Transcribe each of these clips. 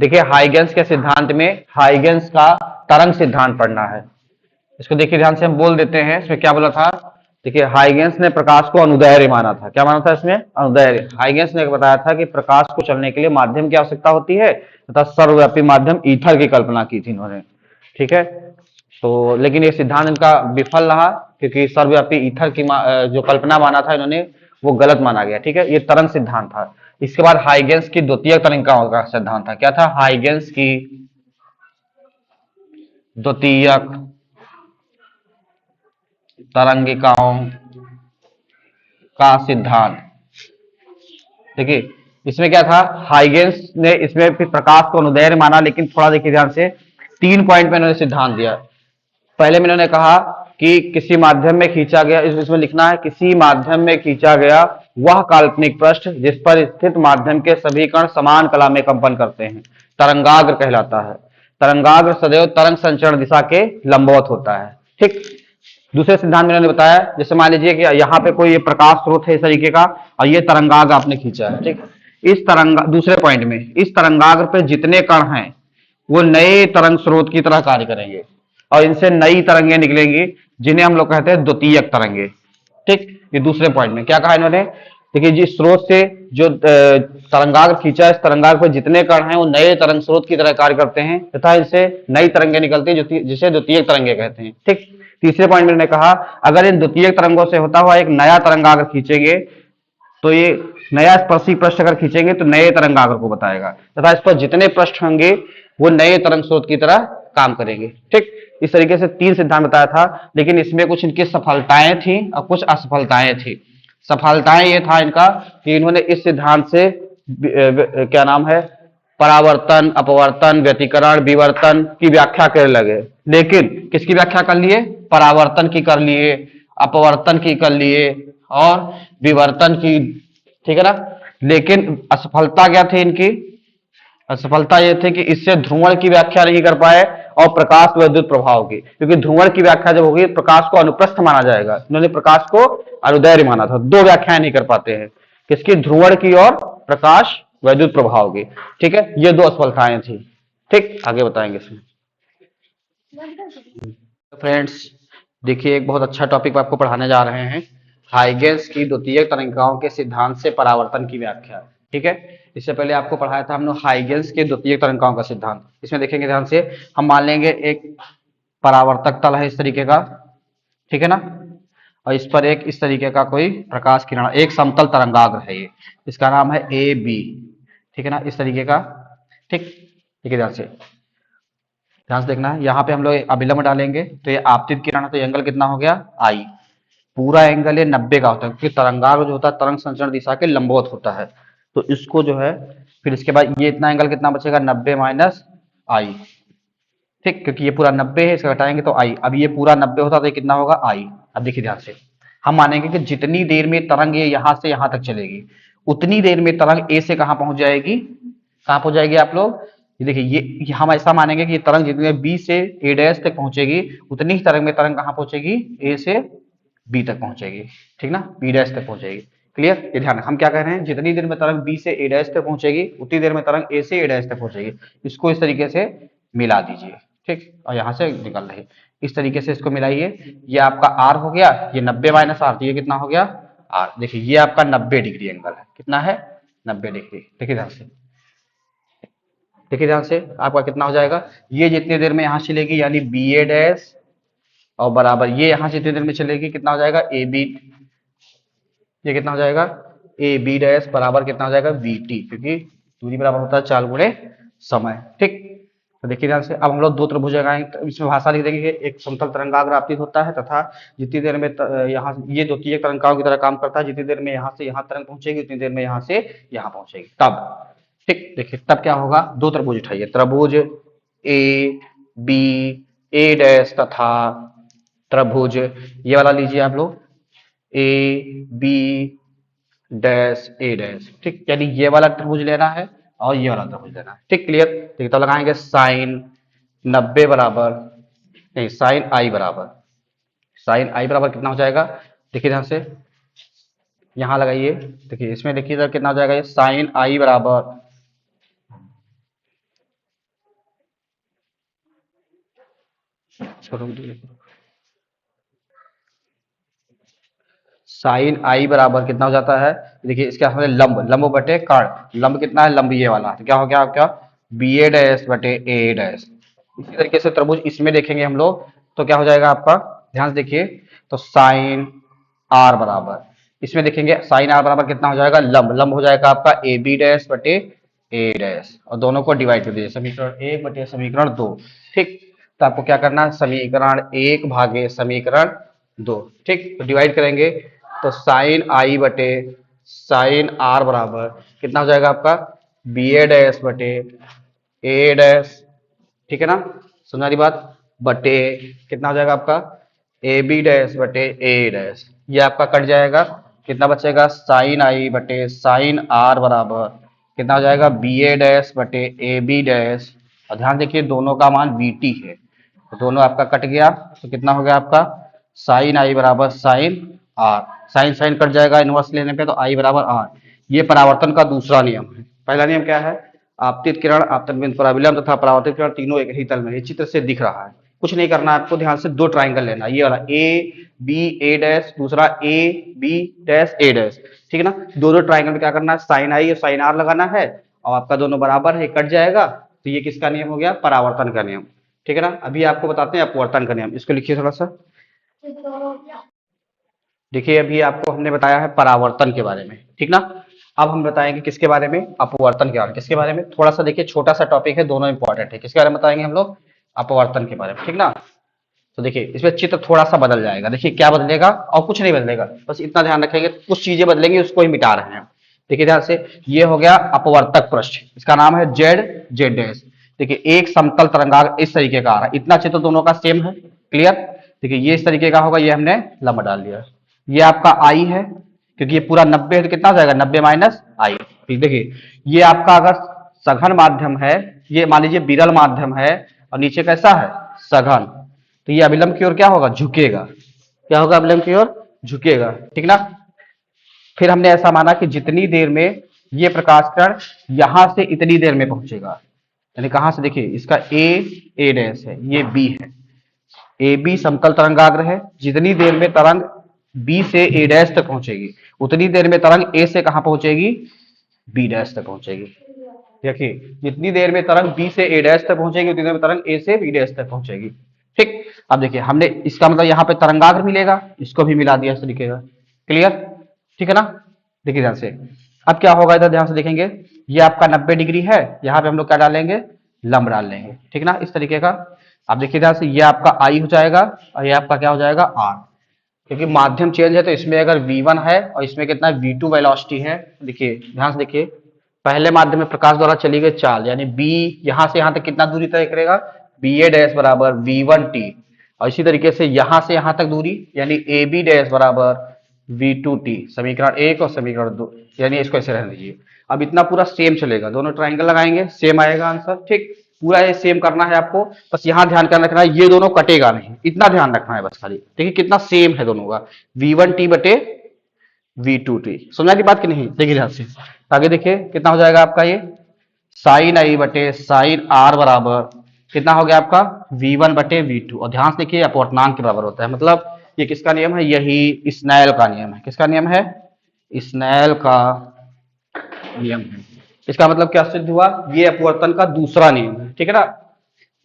देखिए हाइगेंस के सिद्धांत में हाइगेंस का तरंग सिद्धांत पढ़ना है। इसको देखिए ध्यान से हम बोल देते हैं। इसमें क्या बोला था? देखिए हाइगेंस ने प्रकाश को अनुदैर्घ्य माना था। क्या माना था इसमें? अनुदैर्घ्य। हाइगेंस ने बताया था कि प्रकाश को चलने के लिए माध्यम की आवश्यकता होती है तथा सर्वव्यापी माध्यम ईथर की कल्पना की थी इन्होंने। ठीक है, तो लेकिन ये सिद्धांत इनका विफल रहा क्योंकि सर्वव्यापी ईथर की जो कल्पना माना था इन्होंने वो गलत माना गया। ठीक है, ये तरंग सिद्धांत था। इसके बाद हाइगेंस की द्वितीयक तरंगिकाओं का सिद्धांत था। क्या था? हाइगेंस की द्वितीयक तरंगिकाओं का सिद्धांत। देखिए इसमें क्या था? हाइगेंस ने इसमें फिर प्रकाश को अनुदैर्घ्य माना, लेकिन थोड़ा देखिए ध्यान से, 3 पॉइंट में इन्होंने सिद्धांत दिया। पहले में इन्होंने कहा कि किसी माध्यम में खींचा गया, इसमें लिखना है किसी माध्यम में खींचा गया वह काल्पनिक पृष्ठ जिस पर स्थित माध्यम के सभी कण समान कला में कंपन करते हैं तरंगाग्र कहलाता है। तरंगाग्र सदैव तरंग संचरण दिशा के लंबवत होता है। ठीक। दूसरे सिद्धांत में इन्होंने बताया, जैसे मान लीजिए कि यहाँ पे कोई प्रकाश स्रोत है इस तरीके का और ये तरंगाग्र आपने खींचा है। ठीक। इस तरंगा दूसरे पॉइंट में इस तरंगाग्र पे जितने कण हैं वो नए तरंग स्रोत की तरह कार्य करेंगे और इनसे नई तरंगे निकलेंगी जिन्हें हम लोग कहते हैं द्वितीयक तरंगे। ठीक। ये दूसरे पॉइंट में क्या कहा इन्होंने? देखिए जिस स्रोत से जो तरंगाग्र खींचा है, इस तरंगाग्र पर जितने कण हैं वो नए तरंग स्रोत की तरह कार्य करते हैं तथा इनसे नई तरंगे निकलती है जिसे द्वितीयक तरंगे कहते हैं। ठीक। तीसरे पॉइंट में उन्होंने कहा अगर इन द्वितीयक तरंगों से होता हुआ एक नया तरंगाग्र खींचेंगे तो ये नया स्पर्शी पृष्ठ अगर खींचेंगे तो नए तरंगाग्र को बताएगा तथा इस पर जितने पृष्ठ होंगे वो नए तरंग स्रोत की तरह काम करेंगे। ठीक। इस तरीके से 3 सिद्धांत बताया था, लेकिन इसमें कुछ इनकी सफलताएं थी और कुछ असफलताएं थी। सफलताएं ये था इनका कि इन्होंने इस सिद्धांत से क्या नाम है, परावर्तन, अपवर्तन, व्यतिकरण, विवर्तन की व्याख्या करने लगे। लेकिन किसकी व्याख्या कर लिए? परावर्तन की कर लिए, अपवर्तन की कर लिए और विवर्तन की। ठीक है ना। लेकिन असफलता क्या थी इनकी? असफलता यह थी कि इससे ध्रुवण की व्याख्या नहीं कर पाए और प्रकाश वैद्युत प्रभाव की, क्योंकि ध्रुवण की व्याख्या जब होगी प्रकाश को अनुप्रस्थ माना जाएगा। इन्होंने प्रकाश को अनुदैर्घ्य माना था। 2 व्याख्याएं नहीं कर पाते हैं, किसकी? ध्रुवण की और प्रकाश वैद्युत प्रभाव की। ठीक है, ये 2 असफलताएं थी। ठीक, आगे बताएंगे इसमें। फ्रेंड्स देखिए एक बहुत अच्छा टॉपिक आपको पढ़ाने जा रहे हैं, हाइगेंस की द्वितीयक तरंगिकाओं के सिद्धांत से परावर्तन की व्याख्या। ठीक है, इससे पहले आपको पढ़ाया था हमने हाइगेंस के द्वितीयक तरंगिकाओं का सिद्धांत। इसमें देखेंगे ध्यान से, हम मान लेंगे एक परावर्तक तल है इस तरीके का। ठीक है ना, और इस पर एक इस तरीके का कोई प्रकाश किरण, एक समतल तरंगाग्र है ये, इसका नाम है ए बी। ठीक है ना, इस तरीके का। ठीक, ठीक है, ध्यान से देखना है। यहाँ पे हम लोग अभिलंब डालेंगे तो ये आपतित किरण है, तो एंगल कितना हो गया? आई। पूरा एंगल ये 90 का होता है क्योंकि तरंगाग्र जो होता है तरंग संचरण दिशा के लंबवत होता है। तो इसको जो है फिर इसके बाद ये इतना एंगल कितना बचेगा? 90 माइनस आई। ठीक, क्योंकि ये पूरा 90 है, इसका घटाएंगे तो आई। अब ये पूरा 90 होता तो ये कितना होगा? आई। अब देखिए ध्यान से, हम मानेंगे कि जितनी देर में तरंग ये यहां से यहां तक चलेगी उतनी देर में तरंग ए से कहां पहुंच जाएगी? कहां पहुंच जाएगी आप लोग? ये देखिए, ये हम ऐसा मानेंगे कि ये तरंग जितनी देर बी से ए डैश तक पहुंचेगी उतनी ही तरंग में तरंग कहां पहुंचेगी? ए से बी तक पहुंचेगी। ठीक ना, बी डैश तक पहुंचेगी। क्लियर? ये ध्यान, हम क्या कह रहे हैं, जितनी देर में तरंग बी से ए डैश तक पहुंचेगी उतनी देर में तरंग ए से ए डैश तक पहुंचेगी। इसको इस तरीके से मिला दीजिए। ठीक, और यहां से निकल रही इस तरीके से इसको मिलाइए। ये आपका आर हो गया, ये 90 माइनस आर, तो ये कितना हो गया? आर। देखिए ये आपका 90 डिग्री एंगल है। कितना है? 90 डिग्री। देखिए ध्यान से, देखिए ध्यान से, आपका कितना हो जाएगा? ये जितनी देर में यहां चलेगी यानी बी ए डैश और बराबर ये यहां जितनी देर में चलेगी कितना हो जाएगा? A B. ये कितना हो जाएगा? ए बी डैश बराबर कितना हो जाएगा? वी टी, क्योंकि दूरी बराबर होता है 4 गुणे समय। ठीक, तो देखिए ध्यान से, अब हम लोग 2 त्रिभुज लगाएंगे तो इसमें भाषा लिख देंगे कि एक समतल तरंगाग्र आपतित होता है तथा जितनी देर में यहाँ ये द्वितीय तरंगाओं की तरह काम करता है, जितनी देर में यहाँ से यहाँ तरंग पहुंचेगी उतनी देर में यहाँ से यहाँ पहुंचेगी तब। ठीक, देखिए तब क्या होगा? 2 त्रिभुज उठाइए, त्रिभुज ए बी ए डैश तथा त्रिभुज ये वाला लीजिए आप लोग, A B dash A dash. ठीक, यानी ये वाला त्रिभुज लेना है और ये वाला त्रिभुज लेना है। ठीक, क्लियर? देखिए तो लगाएंगे साइन 90 बराबर, नहीं साइन आई बराबर, साइन आई बराबर कितना हो जाएगा? देखिए ध्यान से, यहां लगाइए। देखिए इसमें देखिए इधर कितना हो जाएगा? ये साइन आई बराबर छोड़ो साइन आई बराबर कितना हो जाता है, देखिए इसके हमें लंब, लंब बटे कर्ण, लंब कितना है, लंब ये वाला, तो क्या हो गया आपका बी ए डैश बटे ए डैश। इसी तरीके से त्रिभुज इसमें देखेंगे हम लोग, तो क्या हो जाएगा आपका, ध्यान से देखिए, तो साइन आर बराबर, इसमें देखेंगे साइन आर बराबर कितना हो जाएगा, लंब, लंब हो जाएगा आपका ए बी डैश बटे ए डैश, और दोनों को डिवाइड कर दीजिए, समीकरण एक बटे समीकरण दो। ठीक, तो आपको क्या करना है, समीकरण एक भागे समीकरण दो। ठीक, तो डिवाइड करेंगे, तो साइन आई बटे साइन आर बराबर कितना हो जाएगा आपका, बी ए डैश बटे ए डैश, ठीक है ना, सुना रही बात, बटे कितना हो जाएगा आपका ए बी डैश बटे ए डैश, ये आपका कट जाएगा, कितना बचेगा, साइन आई बटे साइन आर बराबर कितना हो जाएगा, बी ए डैश बटे ए बी डैश, और ध्यान देखिए दोनों का मान वी टी है, तो दोनों आपका कट गया, तो कितना हो गया आपका साइन आई बराबर sine R, sine sine cut जाएगा इनवर्स लेने पे, तो आई बराबर आर। ये परावर्तन का दूसरा नियम है। पहला नियम क्या है, आपतित किरण, आपतन बिंदु पराविलंब तथा परावर्तित किरण तीनों एक ही तल में, ये चित्र से दिख रहा है, कुछ नहीं करना है आपको, ध्यान से दो ट्राइंगल लेना, ये वाला ए बी ए डैश, दूसरा A B dash A dash, ठीक है ना, दोनों ट्राइंगल में क्या करना है, साइन आई और साइन आर लगाना है, और आपका दोनों बराबर है, कट जाएगा, तो ये किसका नियम हो गया, परावर्तन का नियम। ठीक है ना, अभी आपको बताते हैं अपवर्तन का नियम, इसको लिखिए थोड़ा सा। देखिए अभी आपको हमने बताया है परावर्तन के बारे में, ठीक ना, अब हम बताएंगे किसके बारे में, अपवर्तन के बारे में, किसके बारे में, थोड़ा सा देखिए छोटा सा टॉपिक है, दोनों इंपॉर्टेंट है, किसके बारे में बताएंगे हम लोग, अपवर्तन के बारे में, ठीक ना। तो देखिए इसमें चित्र थोड़ा सा बदल जाएगा, देखिए क्या बदलेगा, और कुछ नहीं बदलेगा, बस इतना ध्यान रखेंगे, कुछ चीजें बदलेंगी उसको ही मिटा रहे हैं। देखिए ध्यान से, ये हो गया अपवर्तक पृष्ठ, इसका नाम है जेड जेड डैश। देखिए एक समतल तरंगाग्र इस तरीके का आ रहा है, इतना चित्र दोनों का सेम है, क्लियर। देखिए ये इस तरीके का होगा, ये हमने लंबा डाल दिया, ये आपका आई है, क्योंकि ये पूरा 90 है तो कितना हो जाएगा, 90 माइनस आई। देखिए ये आपका अगर सघन माध्यम है, ये मान लीजिए विरल माध्यम है, और नीचे कैसा है, सघन, तो ये अभिलंब की ओर क्या होगा, झुकेगा, क्या होगा, अभिलंब की ओर झुकेगा, ठीक ना। फिर हमने ऐसा माना कि जितनी देर में ये प्रकाश किरण यहां से इतनी देर में पहुंचेगा, यानी कहां से, देखिए इसका ए डैश है, ये बी है, ए बी समतल तरंगाग्र है, जितनी देर में तरंग बी से ए डैश तक पहुंचेगी, उतनी देर में तरंग ए से कहां पहुंचेगी, बी डैश तक पहुंचेगी। देखिए जितनी देर में तरंग बी से ए डैश तक पहुंचेगी, उतनी देर में तरंग ए से बी डैश तक पहुंचेगी। ठीक, अब देखिए हमने इसका मतलब यहाँ पे तरंगाग्र मिलेगा, इसको भी मिला दिया इस तरीके का, क्लियर, ठीक है ना। देखिए ध्यान से, अब क्या होगा, इधर ध्यान से देखेंगे, ये आपका 90 डिग्री है, यहाँ पे हम लोग क्या डालेंगे, लंब डाल लेंगे, ठीक ना, इस तरीके का। अब देखिए ध्यान से, ये आपका आई हो जाएगा, और ये आपका क्या हो जाएगा, आर, क्योंकि माध्यम चेंज है, तो इसमें अगर V1 है और इसमें कितना V2 वेलोसिटी है, देखिए ध्यान से देखिए, पहले माध्यम में प्रकाश द्वारा चली गई चाल, यानी B यहां से यहां तक कितना दूरी तय करेगा, बी ए डैश बराबर V1t, और इसी तरीके से यहां से यहां तक दूरी, यानी ए बी डैश बराबर V2t, समीकरण एक और समीकरण दो, यानी इसको ऐसे रहने दीजिए। अब इतना पूरा सेम चलेगा, दोनों ट्राइंगल लगाएंगे, सेम आएगा आंसर, ठीक, पूरा ये सेम करना है आपको, बस यहाँ ध्यान करना रखना है, ये दोनों कटेगा नहीं, इतना ध्यान रखना है बस खाली। देखिए कितना सेम है दोनों का, V1t बटे V2t, समझा की बात की नहीं, देखिए ध्यान से, आगे देखिए कितना हो जाएगा आपका, ये साइन आई बटे साइन आर बराबर कितना हो गया आपका, V1 बटे V2, और ध्यान से देखिए अपवर्तनांक के बराबर होता है, मतलब ये किसका नियम है, यही स्नेल का नियम है, किसका नियम है, स्नेल का नियम है। इसका मतलब क्या सिद्ध हुआ, ये अपवर्तन का दूसरा नियम है, ठीक है ना।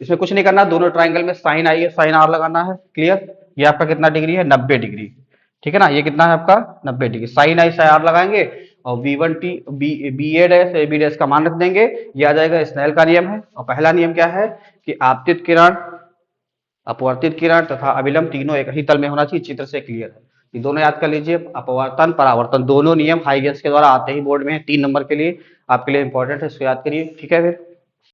इसमें कुछ नहीं करना, दोनों ट्राइंगल में साइन आई है साइन आर लगाना है, क्लियर। ये आपका कितना डिग्री है, 90 डिग्री, ठीक है ना, ये कितना है आपका 90 degree, sine I sine R लगाएंगे, और V1t B A dash A B dash का मान रख देंगे, ये आ जाएगा, स्नेल का नियम है। और पहला नियम क्या है कि आपतित किरण, अपवर्तित किरण तथा अभिलंब तीनों एक ही तल में होना चाहिए, चित्र से क्लियर है, ये दोनों याद कर लीजिए, अपवर्तन परावर्तन दोनों नियम हाइगेंस के द्वारा आते ही बोर्ड में है, 3 नंबर के लिए आपके लिए इंपॉर्टेंट है, इसको याद करिए, ठीक है। फिर